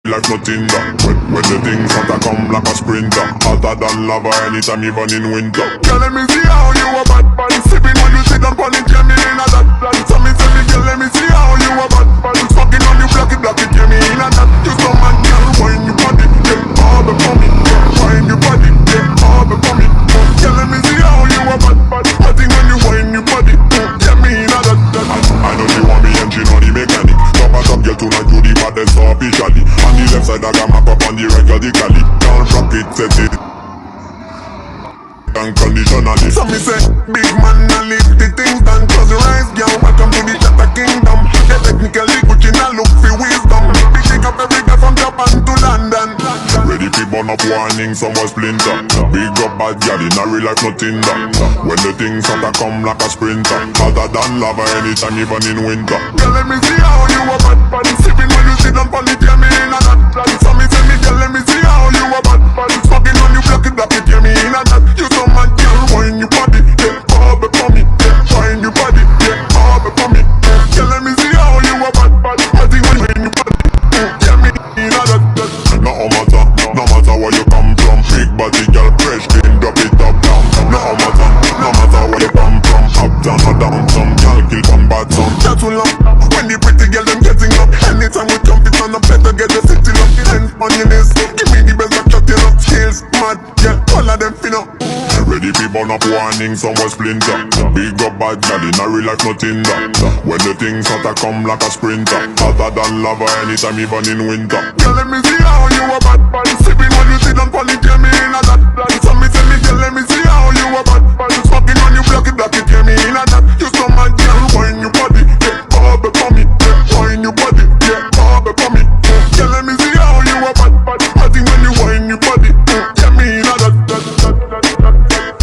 like nothing that when the things start to come like a sprinter, hotter than lava anytime even in winter. Girl, let me see how you a bad bad. Sipping when you sit down on it, yeah, me in a that. So me say me girl, let me see how you a bad bad. Fucking on you block it, yeah, me in a that. You so mad, girl, wind your body, yeah, all the for me, yeah, wind your body, yeah, all the for me. Girl, let me see how you a bad bad. I think when you wind your body, yeah, me in a that. I know she want me and she know the mechanic. Top a top girl tonight, you the baddest officially. On the left side I got my pop, on the right got the cali. Can't rock it, set it unconditionally. So me say, big man, I leave the things done. Close your eyes, girl, welcome to the Shatter Kingdom. Yeah, technically Gucci now look for wisdom. Big pick up every girl from Japan to London. Ready to burn up warning, somewhere splinter. Big up bad girl, in a real life nothing that. When the things start to come like a sprinter, hotter than lava anytime even in winter. Girl, let me see how you a bad bad. Sipping when you sit down on it, yeah, me in a that. So me say me, girl, let me see how you a bad bad. Smoking on you block it, yeah, me in a that. You so mad, girl, wind your body, yeah, all for me, yeah, wind your body, yeah, all for me. Girl, let me see how you a bad bad. I think when you wind your body, yeah, me in a that. No matter where you come from, big body girl, fresh skin, drop it up down. No matter where you come from, up down or down, some girl kill from bad some. That's too long. When the pretty girl them getting up, anytime we jump it on, I better get the city up. Hands on your knees, give me the best of shot, you know. Skills, mad, yeah, all of them finna. Ready for burn up warning, somewhere splinter. Big up bad girl, in a real life nothing that. When the things start to come like a sprinter, hotter than lava anytime even in winter. Girl, let me see how you a bad bad. Sipping when you sit down on it, yeah, me in a that. So me say me, girl, let me see how you a bad bad. Smoking on you block it, yeah, me in a that. You so mad, girl, wind your body, yeah, all for me, yeah, wind your body, yeah, all for me. Girl, let me see how you a bad bad. I think when you wind your body, yeah, me in a that.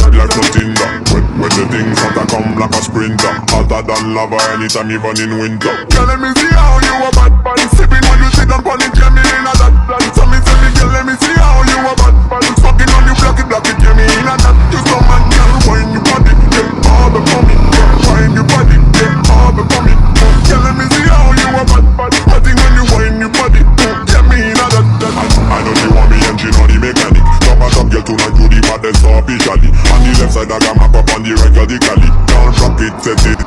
Like nothing that when the things start to come like a sprinter, hotter than lava anytime even in winter. Girl, let me see how you a bad bad. Sipping when you sit down on it, yeah, me in a that. So me say me, girl, let me see how you a bad bad. Smoking on you block it, yeah, me in a that. You so mad, girl, wind your body, yeah, all for me, yeah, wind your body, yeah, all for me. Girl, let me see how you a bad bad. I think when you wind your body, yeah, me in a that. I know she want me and she know the mechanic. Top a top girl tonight, you the baddest officially. On the left side I got my pop, on the right got the cali. Can't rock it, set it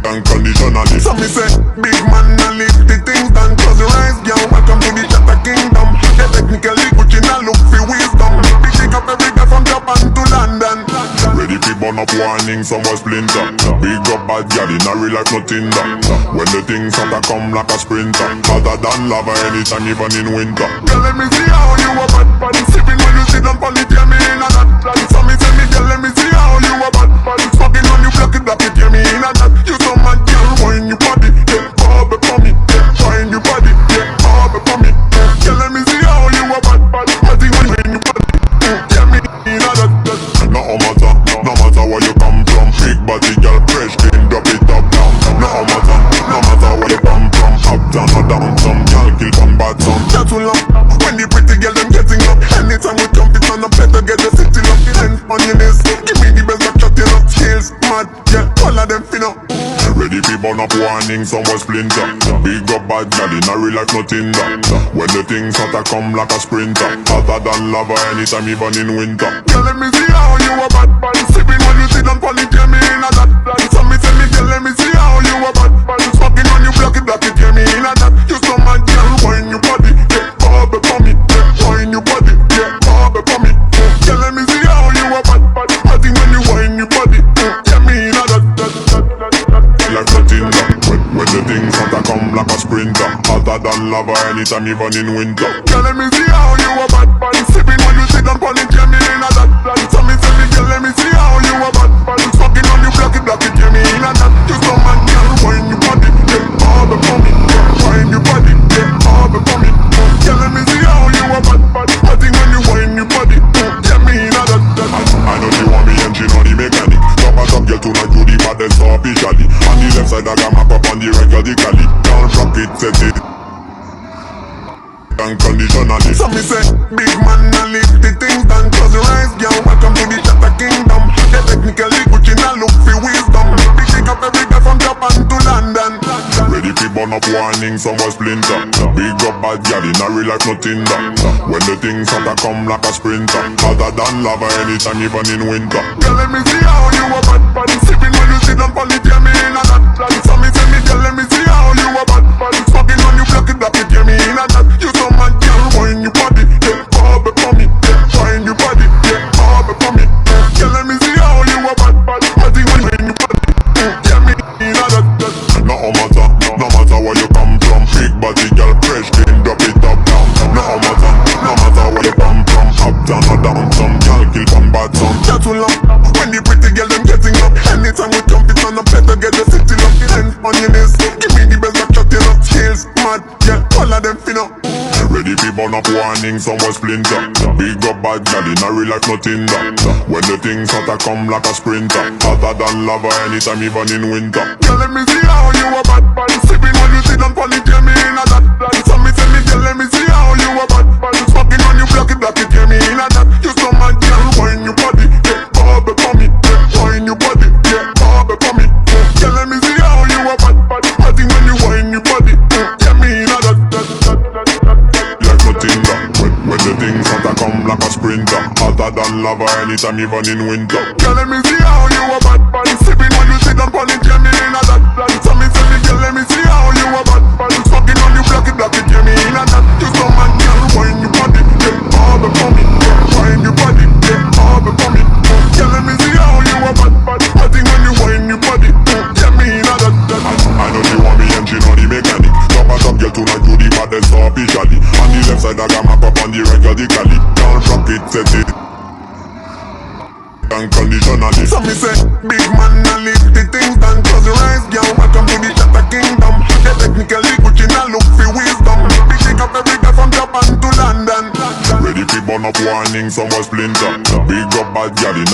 unconditionally. So me say, big man, I leave the things done. Close your eyes, girl, welcome to the Shatter Kingdom. Yeah, technically Gucci now look for wisdom. Big pick up every girl from Japan to London. Ready to burn up warning, somewhere splinter. Big up bad girl, in a real life nothing that. When the things start to come like a sprinter, hotter than lava anytime even in winter. Girl, let me see how you a bad bad. Sipping when you sit down on it, yeah, me in a that. So me say me, girl, let me see how you a bad bad. Smoking on you block it, yeah, me in a that. You so mad, girl, wind your body, yeah, all for me, yeah, wind your body, yeah, all for me. Girl, let me see how you a bad bad. I think when you wind your body, yeah, me in a that. No matter where you come from, big body girl, fresh skin, drop it up down. No matter where you come from, up down or down, some girl kill from bad some. That's too long. When the pretty girl them getting up, anytime we jump it on, I better get the city up. Hands on your knees, give me the best of shot, you know. Skills, mad, yeah, all of them finna. Ready for burn up warning, somewhere splinter. Big up bad girl, in a real life nothing that. When the things start to come like a sprinter, hotter than lava anytime even in winter. Girl, let me see how you a bad bad. Sipping when you sit down on it, yeah, me in a that. So me say me, girl, let me see how you a bad bad. Smoking on you block it, yeah, me in a that. You so mad, girl, wind your body, yeah, all for me, yeah, wind your body, yeah, all for me. Girl, let me see how you a bad bad. I think when you wind your body, yeah, me in a that. Like nothing that when the things start to come like a sprinter, hotter than lava anytime even in winter. Girl, let me see how you a bad bad. Sipping when you sit down on it, yeah, me in a that. So me say me, girl, let me see how you a bad bad. Smoking on you block it, yeah, me in a that. You so mad, girl, wind your body, yeah, all for me, yeah, wind your body, yeah, all for me. Girl, let me see how you a bad bad. I think when you wind your body, yeah, me in a that. I know she want me and she know the mechanic. Top a top girl tonight, you the baddest officially. On the left side I got my pop, on the right got the cali. Can't rock it, set it unconditionally. So me say, big man, I leave the things done. Close your eyes, girl, welcome to the Shatter Kingdom. Yeah, technically Gucci now look for wisdom. Big pick up every girl from Japan to London. Ready for burn up warning, some was splinter. Big up bad gal in a real life nothing that. When the things start to come like a sprinter, hotter than lava anytime even in winter. Girl, let me see how you a bad bad. Sipping when you sit down for it, yeah me in a that. So me say me girl, let me see how you a bad bad. Smoking on you block it, yeah me in a that. You so mad girl, wine your body, yeah, bob it for me, yeah, wine your body, yeah, bob it for me. Girl, let me see how you a bad bad. I think when you body, yeah me in a that. No matter where you come from, big body girl, fresh clean, drop it up down. No matter where you come from, up down or down, some girl kill from bad some. That's too long. When the pretty girl them getting up, anytime we jump it on the better get the city up. Hands on your knees, give me the best of shot, you know. Skills, mad, yeah, all of them finna. Ready for burn up warning, some was splinter. Big up bad gal in a real life nothing that. When the things start to come like a sprinter, hotter than lava anytime even in winter. Girl, let me see how you a bad bad. Sipping when you sit down for it, yeah me in a that. So me say me girl, let me see how you a bad bad. Smoking on you block it, yeah me in a that. You so mad girl, wine your body, yeah, bob it for me, yeah, wine your body, yeah, bob it for me. Girl, let me see how you a bad bad. I think when you wine your body, yeah me in a that. Like nothing that. When the things start to come like a sprinter, hotter than lava anytime even in winter. Girl, let me see how you a bad bad. Sipping when you sit down on it, yeah me in a that. So me say me girl, let me see how you a bad bad. Smoking on you block it, yeah me in a that. You so mad girl, wine your body, yeah, bob it for me, yeah, wine your body, yeah, bob it for me. Girl, let me see how you a bad bad. I think when you wine your body, yeah me in a that. I know she want me and she know the mechanic. Drop a top girl tonight to the baddest so officially. On the left side I got my pop on the right radically. Don't rock it, set it unconditionally. So me say, big man now leave the things done. Close your eyes, girl, welcome to the Shatter Kingdom. The technically Gucci now look for wisdom. Big shake up every girl from Japan to London. Ready for burn up warning, some was splinter. Big up bad gal in a